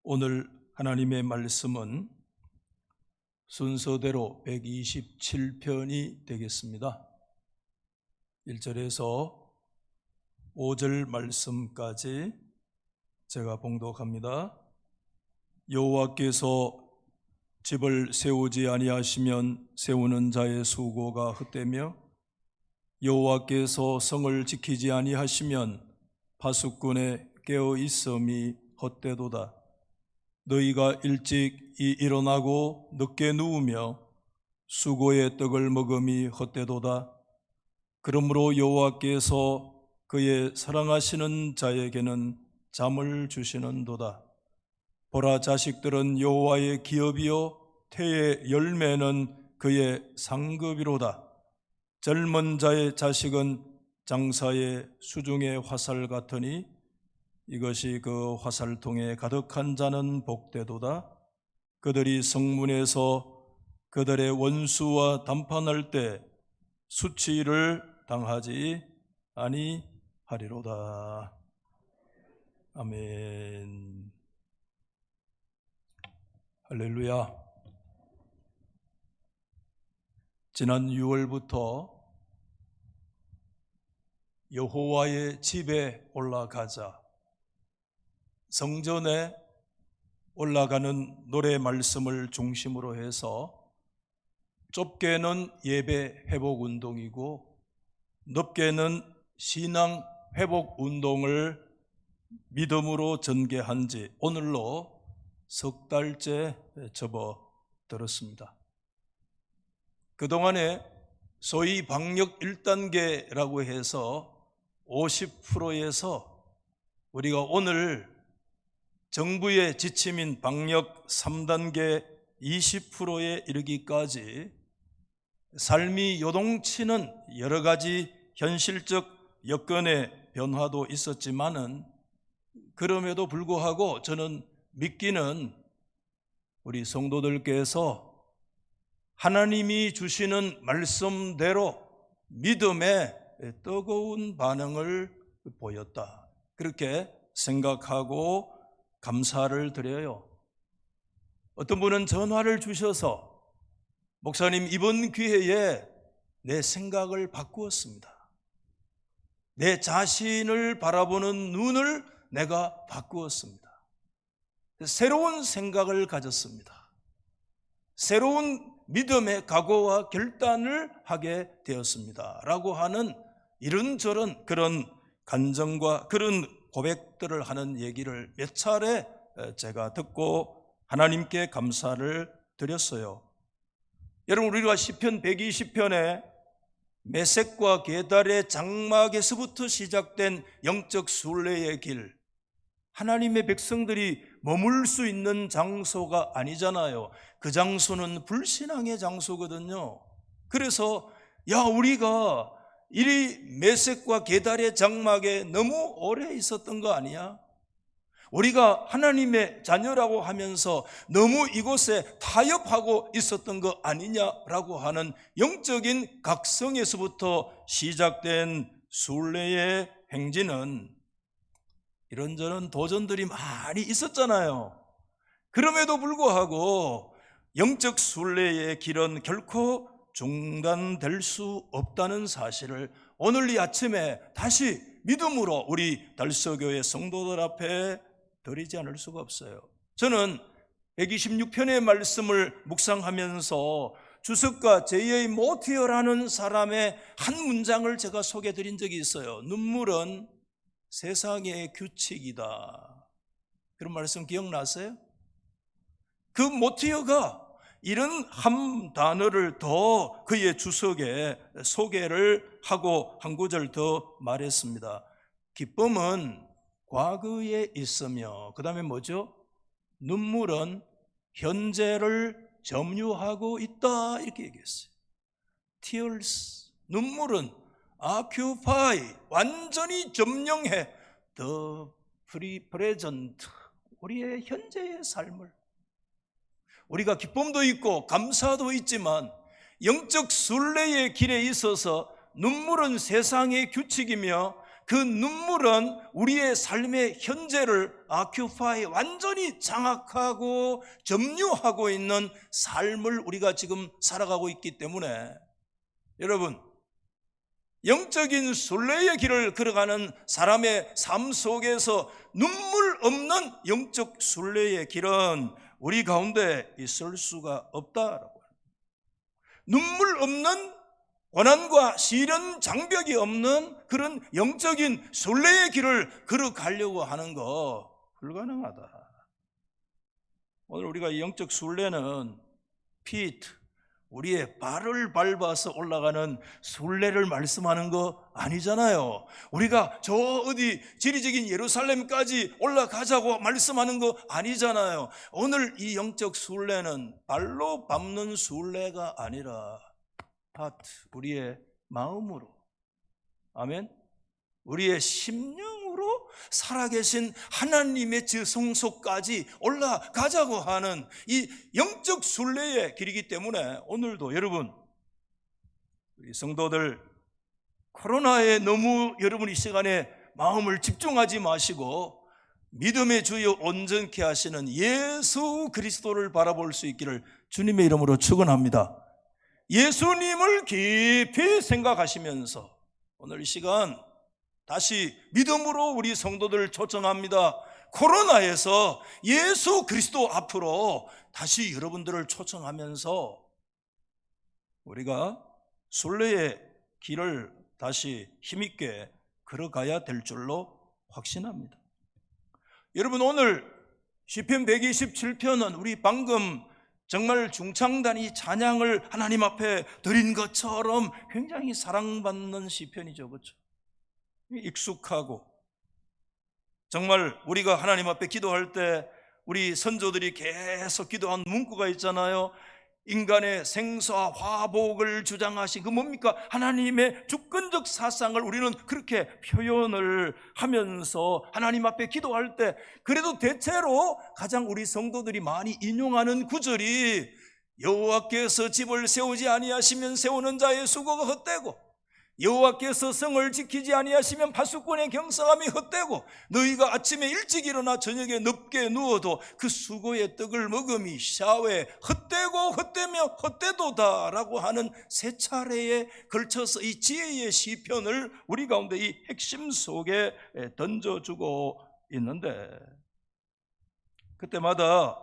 오늘 하나님의 말씀은 순서대로 127편이 되겠습니다. 1절에서 5절 말씀까지 제가 봉독합니다. 여호와께서 집을 세우지 아니하시면 세우는 자의 수고가 헛되며 여호와께서 성을 지키지 아니하시면 파수꾼의 깨어 있음이 헛되도다. 너희가 일찍 일어나고 늦게 누우며 수고의 떡을 먹음이 헛되도다. 그러므로 여호와께서 그의 사랑하시는 자에게는 잠을 주시는도다. 보라, 자식들은 여호와의 기업이요 태의 열매는 그의 상급이로다. 젊은 자의 자식은 장사의 수중의 화살 같으니 이것이 그 화살통에 가득한 자는 복되도다. 그들이 성문에서 그들의 원수와 담판할 때 수치를 당하지 아니하리로다. 아멘. 할렐루야. 지난 6월부터 여호와의 집에 올라가자, 성전에 올라가는 노래 말씀을 중심으로 해서 좁게는 예배 회복 운동이고 넓게는 신앙 회복 운동을 믿음으로 전개한 지 오늘로 석 달째 접어들었습니다. 그동안에 소위 방역 1단계라고 해서 50%에서 우리가 오늘 정부의 지침인 방역 3단계 20%에 이르기까지 삶이 요동치는 여러 가지 현실적 여건의 변화도 있었지만은 그럼에도 불구하고 저는 믿기는 우리 성도들께서 하나님이 주시는 말씀대로 믿음의 뜨거운 반응을 보였다, 그렇게 생각하고 감사를 드려요. 어떤 분은 전화를 주셔서 목사님, 이번 기회에 내 생각을 바꾸었습니다. 내 자신을 바라보는 눈을 내가 바꾸었습니다. 새로운 생각을 가졌습니다. 새로운 믿음의 각오와 결단을 하게 되었습니다 라고 하는 이런저런 그런 간증과 그런 고백들을 하는 얘기를 몇 차례 제가 듣고 하나님께 감사를 드렸어요. 여러분, 우리가 시편 120편에 메섹과 게달의 장막에서부터 시작된 영적 순례의 길, 하나님의 백성들이 머물 수 있는 장소가 아니잖아요. 그 장소는 불신앙의 장소거든요. 그래서 우리가 이 메섹과 게달의 장막에 너무 오래 있었던 거 아니야? 우리가 하나님의 자녀라고 하면서 너무 이곳에 타협하고 있었던 거 아니냐라고 하는 영적인 각성에서부터 시작된 순례의 행진은 이런저런 도전들이 많이 있었잖아요. 그럼에도 불구하고 영적 순례의 길은 결코 중단될 수 없다는 사실을 오늘 이 아침에 다시 믿음으로 우리 달서교회 성도들 앞에 드리지 않을 수가 없어요. 저는 126편의 말씀을 묵상하면서 주석가 J.A. 모티어라는 사람의 한 문장을 제가 소개해드린 적이 있어요. 눈물은 세상의 규칙이다. 그런 말씀 기억나세요? 그 모티어가 이런 한 단어를 더 그의 주석에 소개를 하고 한 구절 더 말했습니다. 기쁨은 과거에 있으며, 그 다음에 뭐죠? 눈물은 현재를 점유하고 있다, 이렇게 얘기했어요. Tears, 눈물은 occupy, 완전히 점령해 the present, 우리의 현재의 삶을. 우리가 기쁨도 있고 감사도 있지만 영적 순례의 길에 있어서 눈물은 세상의 규칙이며 그 눈물은 우리의 삶의 현재를 완전히 장악하고 점유하고 있는 삶을 우리가 지금 살아가고 있기 때문에, 여러분, 영적인 순례의 길을 걸어가는 사람의 삶 속에서 눈물 없는 영적 순례의 길은 우리 가운데 있을 수가 없다라고. 눈물 없는, 고난과 시련 장벽이 없는 그런 영적인 순례의 길을 걸어가려고 하는 거 불가능하다. 오늘 우리가 이 영적 순례는 우리의 발을 밟아서 올라가는 순례를 말씀하는 거 아니잖아요. 우리가 저 어디 지리적인 예루살렘까지 올라가자고 말씀하는 거 아니잖아요. 오늘 이 영적 순례는 발로 밟는 순례가 아니라 우리의 마음으로, 아멘, 우리의 심령으로 살아계신 하나님의 지성소까지 올라가자고 하는 이 영적 순례의 길이기 때문에, 오늘도 여러분, 우리 성도들, 코로나에 너무 여러분 이 시간에 마음을 집중하지 마시고 믿음의 주여 온전케 하시는 예수 그리스도를 바라볼 수 있기를 주님의 이름으로 축원합니다. 예수님을 깊이 생각하시면서 오늘 이 시간 다시 믿음으로 우리 성도들 초청합니다. 코로나에서 예수 그리스도 앞으로 다시 여러분들을 초청하면서 우리가 순례의 길을 다시 힘있게 걸어가야 될 줄로 확신합니다. 여러분, 오늘 시편 127편은 우리 방금 정말 중창단이 찬양을 하나님 앞에 드린 것처럼 굉장히 사랑받는 시편이죠, 그렇죠? 익숙하고, 정말 우리가 하나님 앞에 기도할 때 우리 선조들이 계속 기도한 문구가 있잖아요. 인간의 생사 화복을 주장하신 그 뭡니까? 하나님의 주권적 사상을 우리는 그렇게 표현을 하면서 하나님 앞에 기도할 때, 그래도 대체로 가장 우리 성도들이 많이 인용하는 구절이 여호와께서 집을 세우지 아니하시면 세우는 자의 수고가 헛되고 여호와께서 성을 지키지 아니하시면 파수꾼의 경성함이 헛되고 너희가 아침에 일찍 일어나 저녁에 늦게 누워도 그 수고의 떡을 먹음이 샤웨 헛되고 헛되며 헛되도다라고 하는 세 차례에 걸쳐서 이 지혜의 시편을 우리 가운데 이 핵심 속에 던져주고 있는데, 그때마다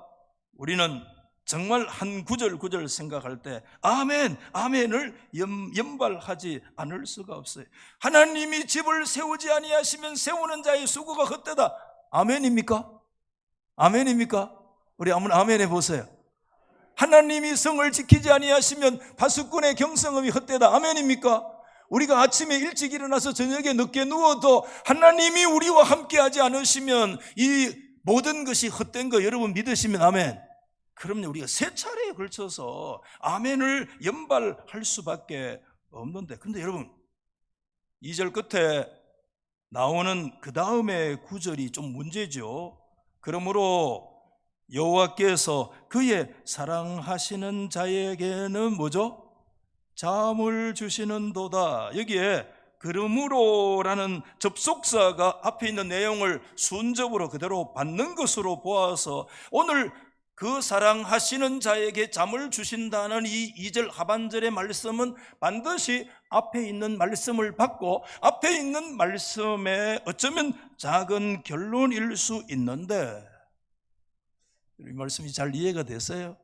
우리는 정말 한 구절 구절 생각할 때 아멘, 아멘을 연발하지 않을 수가 없어요. 하나님이 집을 세우지 아니하시면 세우는 자의 수고가 헛되다. 아멘입니까? 아멘입니까? 우리 한번 아멘 해보세요. 하나님이 성을 지키지 아니하시면 파수꾼의 경성음이 헛되다. 아멘입니까? 우리가 아침에 일찍 일어나서 저녁에 늦게 누워도 하나님이 우리와 함께하지 않으시면 이 모든 것이 헛된 거 여러분 믿으시면 아멘. 그럼요, 우리가 세 차례에 걸쳐서 아멘을 연발할 수밖에 없는데, 근데 여러분 2절 끝에 나오는 그 다음에 구절이 좀 문제죠. 그러므로 여호와께서 그의 사랑하시는 자에게는 뭐죠? 잠을 주시는도다. 여기에 그러므로라는 접속사가 앞에 있는 내용을 순접으로 그대로 받는 것으로 보아서 오늘 그 사랑하시는 자에게 잠을 주신다는 이 2절 하반절의 말씀은 반드시 앞에 있는 말씀을 받고 앞에 있는 말씀에 어쩌면 작은 결론일 수 있는데, 이 말씀이 잘 이해가 되세요?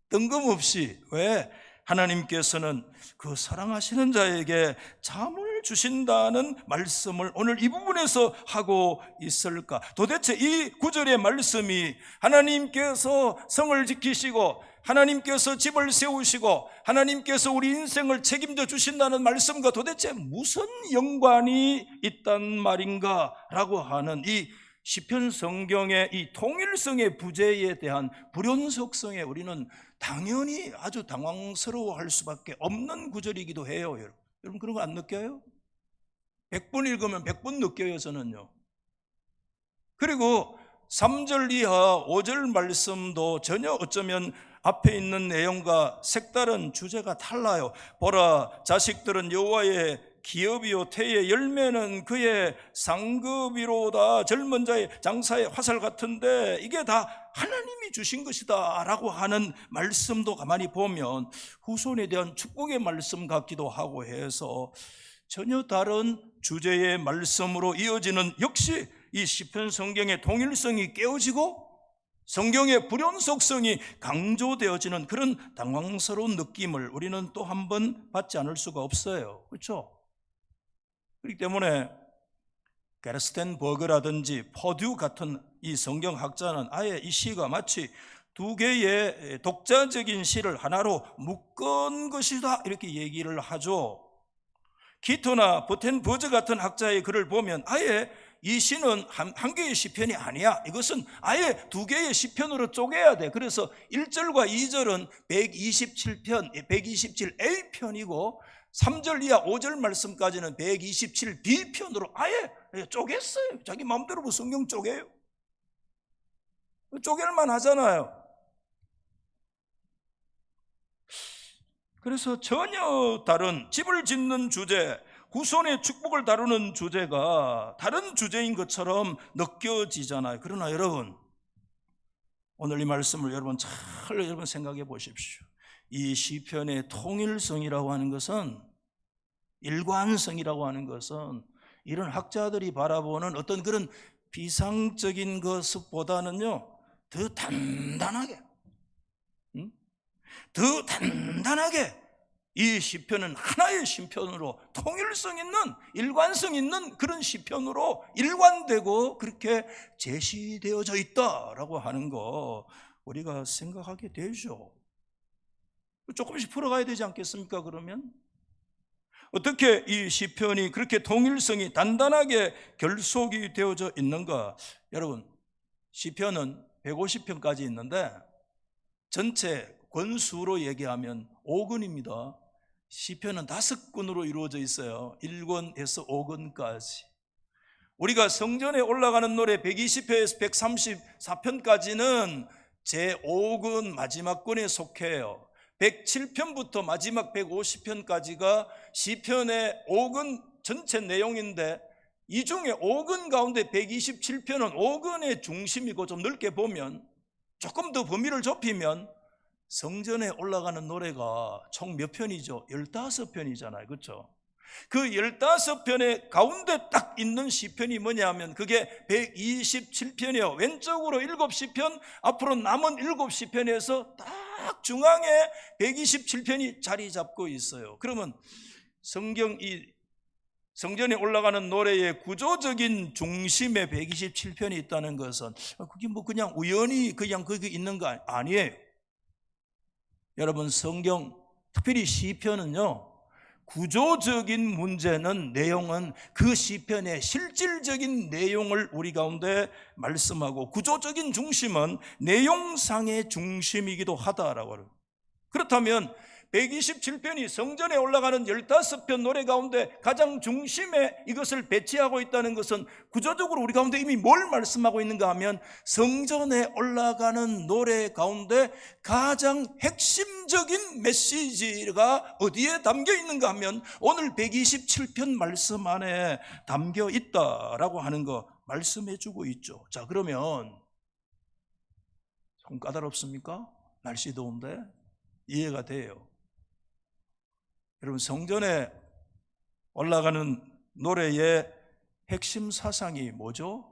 뜬금없이 왜 하나님께서는 그 사랑하시는 자에게 잠을 주신다는 말씀을 오늘 이 부분에서 하고 있을까? 도대체 이 구절의 말씀이 하나님께서 성을 지키시고 하나님께서 집을 세우시고 하나님께서 우리 인생을 책임져 주신다는 말씀과 도대체 무슨 연관이 있단 말인가? 라고 하는 이 시편 성경의 이 통일성의 부재에 대한 불연속성에 우리는 당연히 아주 당황스러워할 수밖에 없는 구절이기도 해요. 여러분 그런 거 안 느껴요? 100번 읽으면 100번 느껴요, 저는요. 그리고 3절 이하 5절 말씀도 전혀 어쩌면 앞에 있는 내용과 색다른 주제가 달라요. 보라, 자식들은 여호와의 기업이요 태의 열매는 그의 상급이로다. 젊은 자의 장사의 화살 같은데 이게 다 하나님이 주신 것이다 라고 하는 말씀도 가만히 보면 후손에 대한 축복의 말씀 같기도 하고 해서 전혀 다른 주제의 말씀으로 이어지는, 역시 이 시편 성경의 통일성이 깨어지고 성경의 불연속성이 강조되어지는 그런 당황스러운 느낌을 우리는 또 한 번 받지 않을 수가 없어요. 그렇죠? 그렇기 때문에 게르스텐버그라든지 퍼듀 같은 이 성경학자는 아예 이 시가 마치 두 개의 독자적인 시를 하나로 묶은 것이다 이렇게 얘기를 하죠. 기토나 보텐버즈 같은 학자의 글을 보면 아예 이 시는 한 개의 시편이 아니야. 이것은 아예 두 개의 시편으로 쪼개야 돼. 그래서 1절과 2절은 127편, 127A편이고 3절 이하 5절 말씀까지는 127B편으로 아예 쪼갰어요. 자기 마음대로 뭐 성경 쪼개요. 쪼갤만 하잖아요. 그래서 전혀 다른 집을 짓는 주제, 후손의 축복을 다루는 주제가 다른 주제인 것처럼 느껴지잖아요. 그러나 여러분, 오늘 이 말씀을 여러분 잘 생각해 보십시오. 이 시편의 통일성이라고 하는 것은, 일관성이라고 하는 것은 이런 학자들이 바라보는 어떤 그런 비상적인 것보다는요 더 단단하게, 더 단단하게 이 시편은 하나의 시편으로 통일성 있는, 일관성 있는 그런 시편으로 일관되고 그렇게 제시되어져 있다라고 하는 거 우리가 생각하게 되죠. 조금씩 풀어가야 되지 않겠습니까? 그러면 어떻게 이 시편이 그렇게 통일성이 단단하게 결속이 되어져 있는가? 여러분, 시편은 150편까지 있는데 전체 권수로 얘기하면 5권입니다. 시편은 5권으로 이루어져 있어요. 1권에서 5권까지. 우리가 성전에 올라가는 노래 120편에서 134편까지는 제5권 마지막 권에 속해요. 107편부터 마지막 150편까지가 시편의 5권 전체 내용인데, 이 중에 5권 가운데 127편은 5권의 중심이고, 좀 넓게 보면 조금 더 범위를 좁히면 성전에 올라가는 노래가 총 몇 편이죠? 15편이잖아요. 그렇죠? 그 15편의 가운데 딱 있는 시편이 뭐냐면 그게 127편이에요. 왼쪽으로 7시편, 앞으로 남은 7시편에서 딱 중앙에 127편이 자리 잡고 있어요. 그러면 성전에 올라가는 노래의 구조적인 중심에 127편이 있다는 것은 그게 뭐 그냥 우연히 그냥 거기 있는 거 아니에요. 여러분, 성경, 특별히 시편은요, 구조적인 문제는, 내용은 그 시편의 실질적인 내용을 우리 가운데 말씀하고, 구조적인 중심은 내용상의 중심이기도 하다라고 해요. 그렇다면 127편이 성전에 올라가는 15편 노래 가운데 가장 중심에 이것을 배치하고 있다는 것은 구조적으로 우리 가운데 이미 뭘 말씀하고 있는가 하면, 성전에 올라가는 노래 가운데 가장 핵심적인 메시지가 어디에 담겨 있는가 하면 오늘 127편 말씀 안에 담겨 있다라고 하는 거 말씀해 주고 있죠. 자, 그러면 좀 까다롭습니까? 날씨 더운데 이해가 돼요. 여러분, 성전에 올라가는 노래의 핵심 사상이 뭐죠?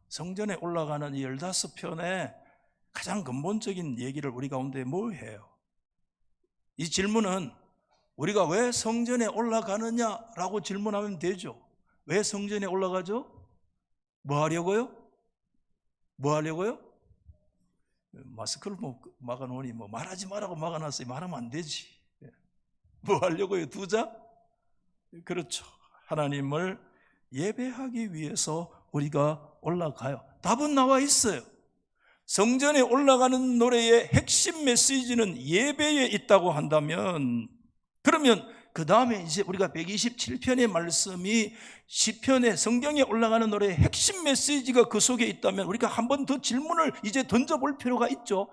성전에 올라가는 이 15편의 가장 근본적인 얘기를 우리 가운데 뭐 해요? 이 질문은 우리가 왜 성전에 올라가느냐라고 질문하면 되죠. 왜 성전에 올라가죠? 뭐 하려고요? 뭐 하려고요? 마스크를 막아놓으니 말하지 말라고 막아놨어요. 말하면 안 되지. 뭐 하려고요? 두자? 그렇죠. 하나님을 예배하기 위해서 우리가 올라가요. 답은 나와 있어요. 성전에 올라가는 노래의 핵심 메시지는 예배에 있다고 한다면, 그러면 그 다음에 이제 우리가 127편의 말씀이 시편의 성경에 올라가는 노래의 핵심 메시지가 그 속에 있다면 우리가 한 번 더 질문을 이제 던져볼 필요가 있죠.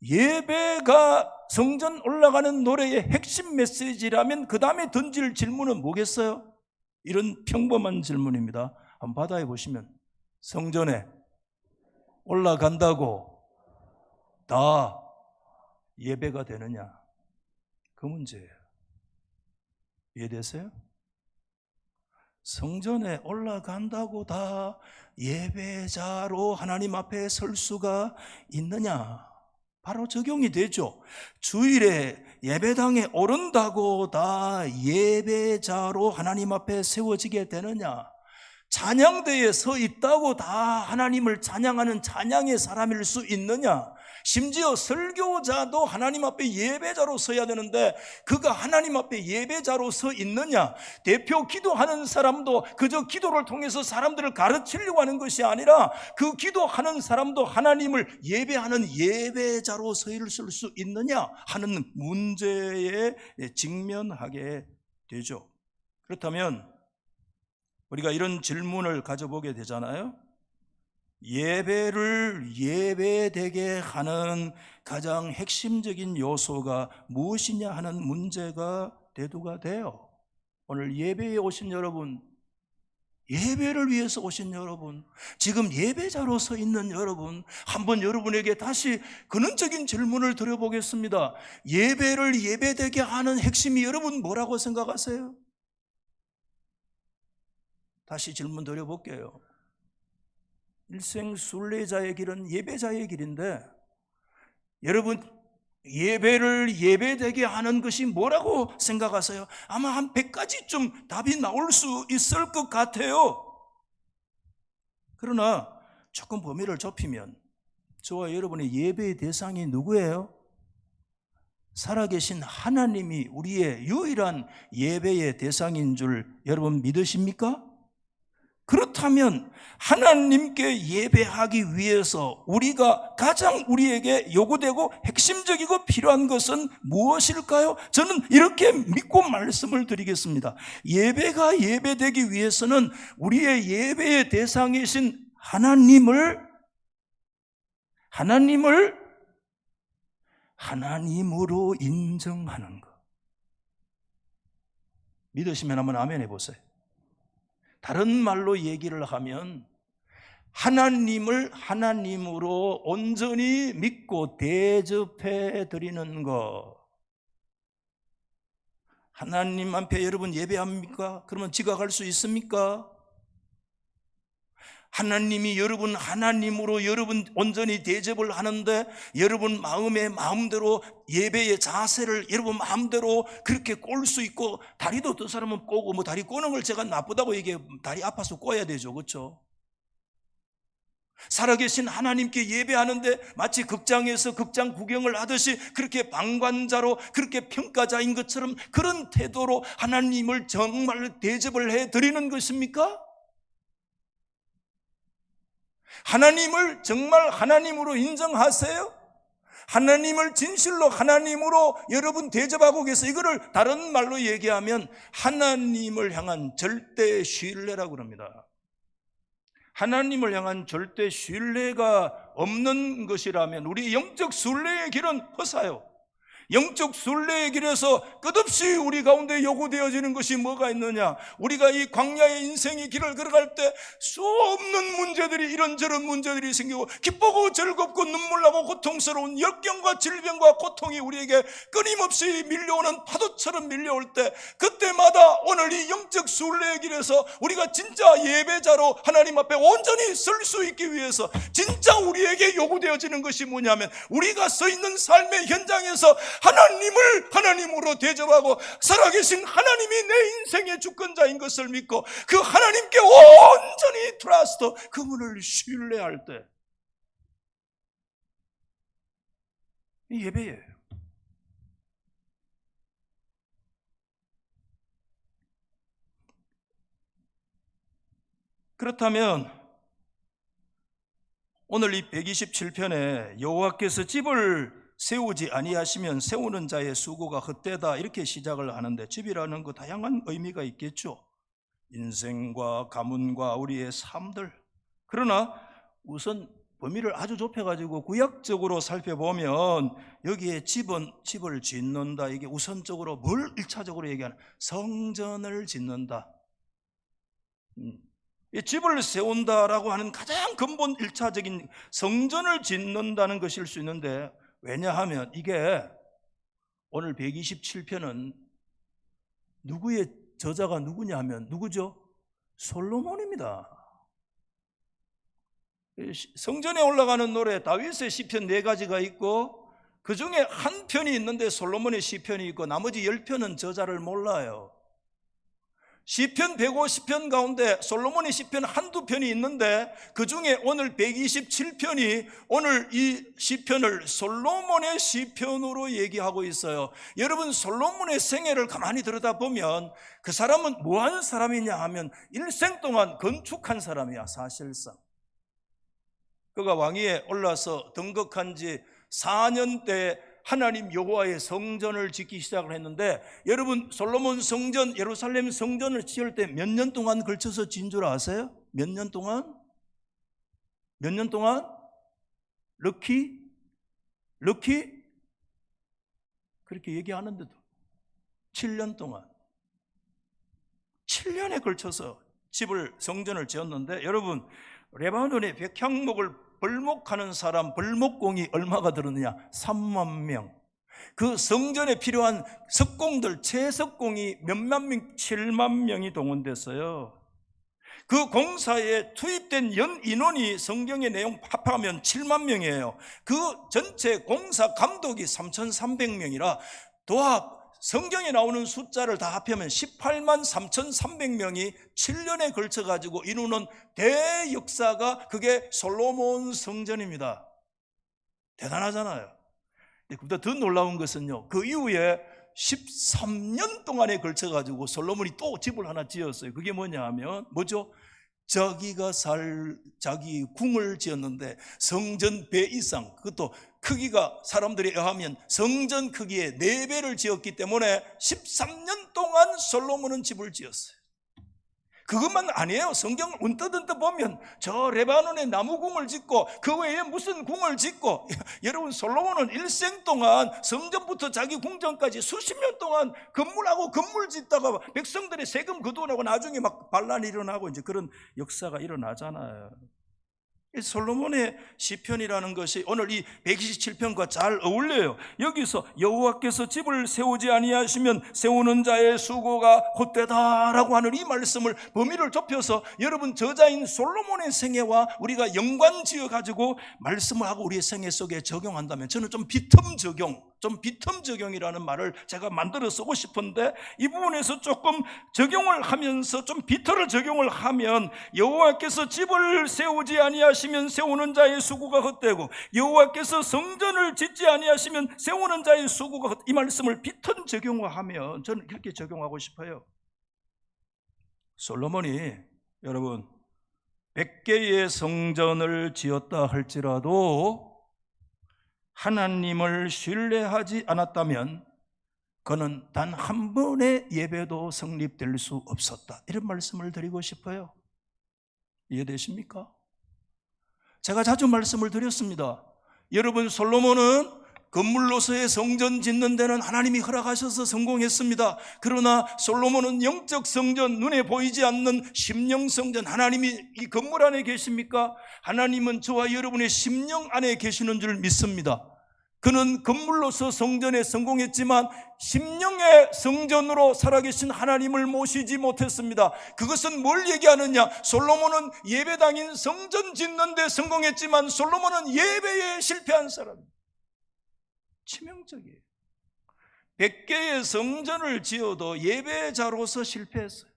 예배가 성전 올라가는 노래의 핵심 메시지라면 그 다음에 던질 질문은 뭐겠어요? 이런 평범한 질문입니다. 한번 바다에 보시면 성전에 올라간다고 다 예배가 되느냐? 그 문제예요. 이해되세요? 성전에 올라간다고 다 예배자로 하나님 앞에 설 수가 있느냐? 바로 적용이 되죠. 주일에 예배당에 오른다고 다 예배자로 하나님 앞에 세워지게 되느냐? 찬양대에 서 있다고 다 하나님을 찬양하는 찬양의 사람일 수 있느냐? 심지어 설교자도 하나님 앞에 예배자로 서야 되는데 그가 하나님 앞에 예배자로 서 있느냐? 대표 기도하는 사람도 그저 기도를 통해서 사람들을 가르치려고 하는 것이 아니라 그 기도하는 사람도 하나님을 예배하는 예배자로 서 있을 수 있느냐 하는 문제에 직면하게 되죠. 그렇다면 우리가 이런 질문을 가져보게 되잖아요. 예배를 예배되게 하는 가장 핵심적인 요소가 무엇이냐 하는 문제가 대두가 돼요. 오늘 예배에 오신 여러분, 예배를 위해서 오신 여러분, 지금 예배자로 서 있는 여러분, 한번 여러분에게 다시 근원적인 질문을 드려보겠습니다. 예배를 예배되게 하는 핵심이 여러분 뭐라고 생각하세요? 다시 질문 드려볼게요. 일생 순례자의 길은 예배자의 길인데 여러분 예배를 예배되게 하는 것이 뭐라고 생각하세요? 아마 한 100가지쯤 답이 나올 수 있을 것 같아요. 그러나 조금 범위를 좁히면 저와 여러분의 예배의 대상이 누구예요? 살아계신 하나님이 우리의 유일한 예배의 대상인 줄 여러분 믿으십니까? 그렇다면 하나님께 예배하기 위해서 우리가 가장 우리에게 요구되고 핵심적이고 필요한 것은 무엇일까요? 저는 이렇게 믿고 말씀을 드리겠습니다. 예배가 예배되기 위해서는 우리의 예배의 대상이신 하나님으로 인정하는 것. 믿으시면 한번 아멘 해보세요. 다른 말로 얘기를 하면 하나님을 하나님으로 온전히 믿고 대접해 드리는 것. 하나님 앞에 여러분 예배합니까? 그러면 지각할 수 있습니까? 하나님이 여러분 하나님으로 여러분 온전히 대접을 하는데 여러분 마음대로 예배의 자세를 여러분 마음대로 그렇게 꼴 수 있고, 다리도 또 사람은 꼬고 뭐 다리 꼬는 걸 제가 나쁘다고 얘기해. 다리 아파서 꼬야 되죠. 그렇죠? 살아계신 하나님께 예배하는데 마치 극장에서 극장 구경을 하듯이 그렇게 방관자로 그렇게 평가자인 것처럼 그런 태도로 하나님을 정말 대접을 해드리는 것입니까? 하나님을 정말 하나님으로 인정하세요? 하나님을 진실로 하나님으로 여러분 대접하고 계세요? 이거를 다른 말로 얘기하면 하나님을 향한 절대 신뢰라고 합니다. 하나님을 향한 절대 신뢰가 없는 것이라면 우리 영적 순례의 길은 허사요. 영적 순례의 길에서 끝없이 우리 가운데 요구되어지는 것이 뭐가 있느냐? 우리가 이 광야의 인생의 길을 걸어갈 때 수없는 문제들이, 이런저런 문제들이 생기고 기쁘고 즐겁고 눈물나고 고통스러운 역경과 질병과 고통이 우리에게 끊임없이 밀려오는 파도처럼 밀려올 때, 그때마다 오늘 이 영적 순례의 길에서 우리가 진짜 예배자로 하나님 앞에 온전히 설 수 있기 위해서 진짜 우리에게 요구되어지는 것이 뭐냐면, 우리가 서 있는 삶의 현장에서 하나님을 하나님으로 대접하고 살아계신 하나님이 내 인생의 주권자인 것을 믿고 그 하나님께 온전히 트러스트, 그분을 신뢰할 때, 이 예배예요. 그렇다면 오늘 이 127편에 여호와께서 집을 세우지 아니하시면 세우는 자의 수고가 헛되다, 이렇게 시작을 하는데, 집이라는 거 다양한 의미가 있겠죠. 인생과 가문과 우리의 삶들. 그러나 우선 범위를 아주 좁혀가지고 구약적으로 살펴보면 여기에 집을 짓는다. 이게 우선적으로 뭘 1차적으로 얘기하는 성전을 짓는다. 이 집을 세운다라고 하는 가장 근본 1차적인 성전을 짓는다는 것일 수 있는데, 왜냐하면 이게 오늘 127편은 누구의 저자가 누구냐 하면 누구죠? 솔로몬입니다. 성전에 올라가는 노래 다윗의 시편 4가지가 있고 그 중에 한 편이 있는데 솔로몬의 시편이 있고 나머지 10편은 저자를 몰라요. 시편 150편 가운데 솔로몬의 시편 한두 편이 있는데 그 중에 오늘 127편이 오늘 이 시편을 솔로몬의 시편으로 얘기하고 있어요. 여러분, 솔로몬의 생애를 가만히 들여다보면 그 사람은 뭐한 사람이냐 하면 일생 동안 건축한 사람이야. 사실상 그가 왕위에 올라서 등극한 지 4년 때 하나님 여호와의 성전을 짓기 시작을 했는데, 여러분, 솔로몬 성전, 예루살렘 성전을 지을 때 몇 년 동안 걸쳐서 지은 줄 아세요? 몇 년 동안? 몇 년 동안? 럭키? 그렇게 얘기하는데도 7년 동안, 7년에 걸쳐서 성전을 지었는데, 여러분, 레바논의 백향목을 벌목하는 사람 벌목공이 얼마가 들었느냐? 3만 명. 그 성전에 필요한 석공들, 채석공이 몇만 명, 7만 명이 동원됐어요. 그 공사에 투입된 연 인원이 성경의 내용 합하면 7만 명이에요. 그 전체 공사 감독이 3,300명이라 도합 성경에 나오는 숫자를 다 합하면 18만 3,300명이 7년에 걸쳐가지고 이루는 대역사가 그게 솔로몬 성전입니다. 대단하잖아요. 근데 더 놀라운 것은요, 그 이후에 13년 동안에 걸쳐가지고 솔로몬이 또 집을 하나 지었어요. 그게 뭐냐 하면 뭐죠? 자기가 자기 궁을 지었는데 성전 배 이상, 그것도 크기가 사람들에 의하면 성전 크기의 4배를 지었기 때문에 13년 동안 솔로몬은 집을 지었어요. 그것만 아니에요. 성경을 언뜻 보면 저 레바논에 나무궁을 짓고 그 외에 무슨 궁을 짓고, 여러분, 솔로몬은 일생 동안 성전부터 자기 궁전까지 수십 년 동안 건물하고 건물 짓다가 백성들의 세금 거두어나고 나중에 막 반란이 일어나고 이제 그런 역사가 일어나잖아요. 솔로몬의 시편이라는 것이 오늘 이 127편과 잘 어울려요. 여기서 여호와께서 집을 세우지 아니하시면 세우는 자의 수고가 헛되다라고 하는 이 말씀을 범위를 좁혀서 여러분, 저자인 솔로몬의 생애와 우리가 연관지어 가지고 말씀을 하고 우리의 생애 속에 적용한다면, 저는 좀 비텀적용이라는 말을 제가 만들어 쓰고 싶은데, 이 부분에서 조금 적용을 하면서 좀 비틀어 적용을 하면, 여호와께서 집을 세우지 아니하시면 세우는 자의 수고가 헛되고 여호와께서 성전을 짓지 아니하시면 세우는 자의 수고가 헛되고, 이 말씀을 비틀어 적용하면 저는 이렇게 적용하고 싶어요. 솔로몬이 여러분 100개의 성전을 지었다 할지라도 하나님을 신뢰하지 않았다면 그는 단 한 번의 예배도 성립될 수 없었다. 이런 말씀을 드리고 싶어요. 이해되십니까? 제가 자주 말씀을 드렸습니다. 여러분, 솔로몬은 건물로서의 성전 짓는 데는 하나님이 허락하셔서 성공했습니다. 그러나 솔로몬은 영적 성전, 눈에 보이지 않는 심령 성전, 하나님이 이 건물 안에 계십니까? 하나님은 저와 여러분의 심령 안에 계시는 줄 믿습니다. 그는 건물로서 성전에 성공했지만 심령의 성전으로 살아계신 하나님을 모시지 못했습니다. 그것은 뭘 얘기하느냐? 솔로몬은 예배당인 성전 짓는 데 성공했지만 솔로몬은 예배에 실패한 사람입니다. 치명적이에요. 100개의 성전을 지어도 예배자로서 실패했어요.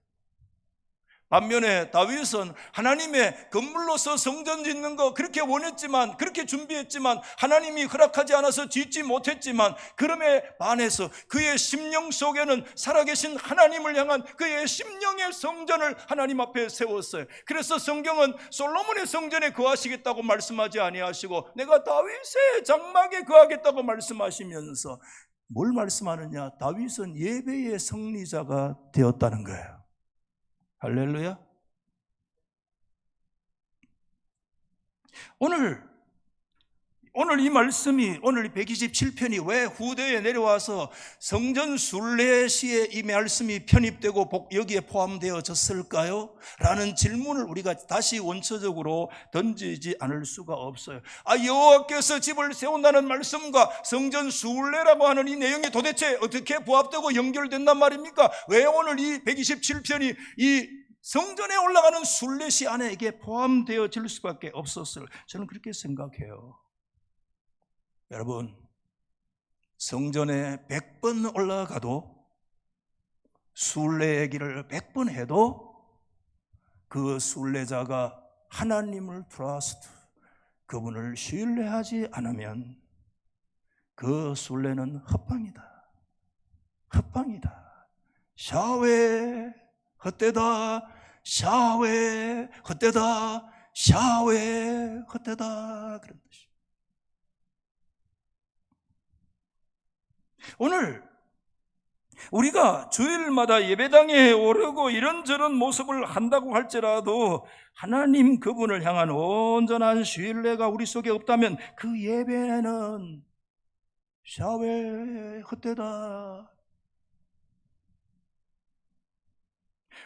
반면에 다윗은 하나님의 건물로서 성전 짓는 거 그렇게 원했지만, 그렇게 준비했지만 하나님이 허락하지 않아서 짓지 못했지만, 그럼에 반해서 그의 심령 속에는 살아계신 하나님을 향한 그의 심령의 성전을 하나님 앞에 세웠어요. 그래서 성경은 솔로몬의 성전에 거하시겠다고 말씀하지 아니하시고 내가 다윗의 장막에 거하겠다고 말씀하시면서 뭘 말씀하느냐? 다윗은 예배의 승리자가 되었다는 거예요. 할렐루야. 오늘 오늘 이 말씀이, 오늘 127편이 왜 후대에 내려와서 성전 순례시에 이 말씀이 편입되고 여기에 포함되어졌을까요? 라는 질문을 우리가 다시 원초적으로 던지지 않을 수가 없어요. 여호와께서 집을 세운다는 말씀과 성전 순례라고 하는 이 내용이 도대체 어떻게 부합되고 연결된단 말입니까? 왜 오늘 이 127편이 이 성전에 올라가는 순례시 안에 이게 포함되어질 수밖에 없었어요. 저는 그렇게 생각해요. 여러분, 성전에 100번 올라가도, 순례의 길을 100번 해도 그 순례자가 하나님을 트러스트, 그분을 신뢰하지 않으면 그 순례는 헛방이다. 헛방이다. 샤웨 헛되다. 샤웨 헛되다. 샤웨 헛되다. 그런 뜻이에요. 오늘 우리가 주일마다 예배당에 오르고 이런저런 모습을 한다고 할지라도 하나님 그분을 향한 온전한 신뢰가 우리 속에 없다면 그 예배는 샤웨 헛되다.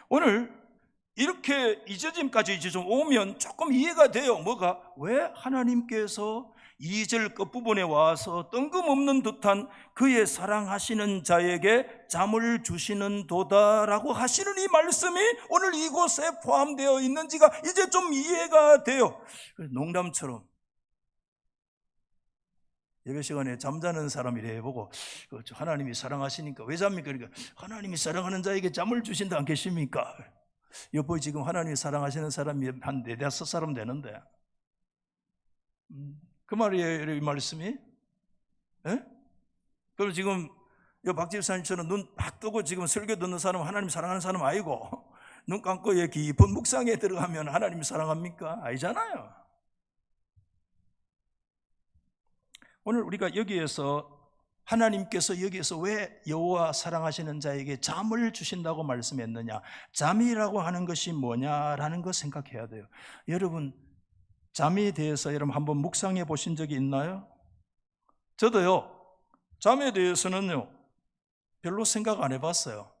오늘 이렇게 잊어짐까지 이제 좀 오면 조금 이해가 돼요. 뭐가? 왜 하나님께서 2절 끝부분에 와서 뜬금없는 듯한 그의 사랑하시는 자에게 잠을 주시는 도다라고 하시는 이 말씀이 오늘 이곳에 포함되어 있는지가 이제 좀 이해가 돼요. 농담처럼 예배 시간에 잠자는 사람이래 보고 하나님이 사랑하시니까 왜 잡니까? 그러니까 하나님이 사랑하는 자에게 잠을 주신다 안 계십니까? 여보, 지금 하나님이 사랑하시는 사람이 한 4-5사람 되는데 그 말이에요, 이 말씀이. 예? 그럼 지금 박 집사님처럼 눈 팍 뜨고 지금 설교 듣는 사람은 하나님 사랑하는 사람 아니고, 눈 감고 깊은 묵상에 들어가면 하나님 사랑합니까? 아니잖아요. 오늘 우리가 여기에서 하나님께서 여기에서 왜 여호와 사랑하시는 자에게 잠을 주신다고 말씀했느냐, 잠이라고 하는 것이 뭐냐라는 거 생각해야 돼요. 여러분, 잠에 대해서 여러분 한번 묵상해 보신 적이 있나요? 저도요, 잠에 대해서는요 별로 생각 안 해봤어요.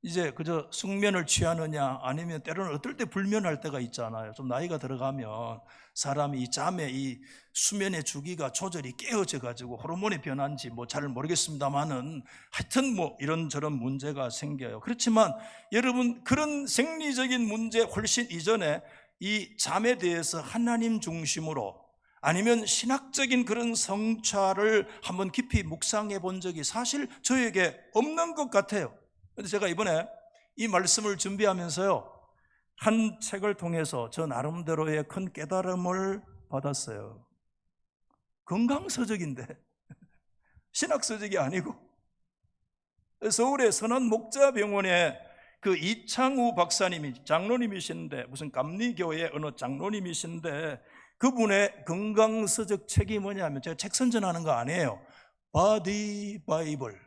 이제 그저 숙면을 취하느냐, 아니면 때로는 어떨 때 불면할 때가 있잖아요. 좀 나이가 들어가면 사람이 이 잠에 이 수면의 주기가 조절이 깨어져 가지고 호르몬의 변화인지 뭐 잘 모르겠습니다만은 하여튼 뭐 이런저런 문제가 생겨요. 그렇지만 여러분, 그런 생리적인 문제 훨씬 이전에 이 잠에 대해서 하나님 중심으로, 아니면 신학적인 그런 성찰을 한번 깊이 묵상해 본 적이 사실 저에게 없는 것 같아요. 그런데 제가 이번에 이 말씀을 준비하면서요, 한 책을 통해서 저 나름대로의 큰 깨달음을 받았어요. 건강서적인데 신학서적이 아니고, 서울의 선한목자병원에 그 이창우 박사님이 장로님이신데, 무슨 감리교회 어느 장로님이신데, 그분의 건강서적 책이 뭐냐면, 제가 책 선전하는 거 아니에요. 바디 바이블.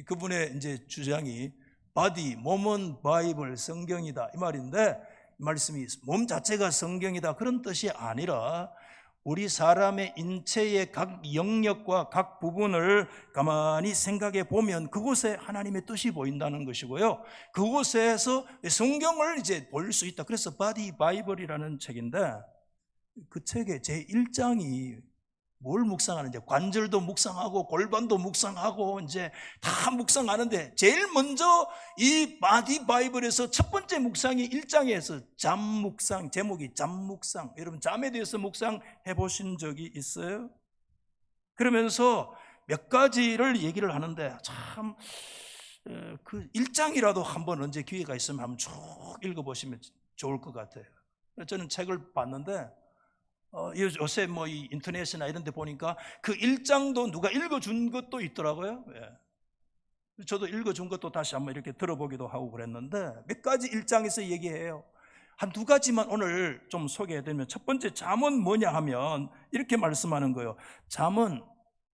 그분의 이제 주장이 바디, 몸은 바이블, 성경이다 이 말인데, 말씀이 몸 자체가 성경이다 그런 뜻이 아니라 우리 사람의 인체의 각 영역과 각 부분을 가만히 생각해 보면 그곳에 하나님의 뜻이 보인다는 것이고요, 그곳에서 성경을 이제 볼 수 있다. 그래서 바디 바이블이라는 책인데, 그 책의 제1장이 뭘 묵상하는지, 관절도 묵상하고 골반도 묵상하고 이제 다 묵상하는데, 제일 먼저 이 바디 바이블에서 첫 번째 묵상이 1장에서 잠 묵상, 제목이 잠 묵상. 여러분, 잠에 대해서 묵상해 보신 적이 있어요? 그러면서 몇 가지를 얘기를 하는데, 참 그 1장이라도 한번 언제 기회가 있으면 한번 쭉 읽어보시면 좋을 것 같아요. 저는 책을 봤는데 요새 뭐 이 인터넷이나 이런 데 보니까 그 1장도 누가 읽어준 것도 있더라고요. 예. 저도 읽어준 것도 다시 한번 이렇게 들어보기도 하고 그랬는데, 몇 가지 1장에서 얘기해요. 한 2가지만 오늘 좀 소개해드리면, 첫 번째, 잠은 뭐냐 하면 이렇게 말씀하는 거예요. 잠은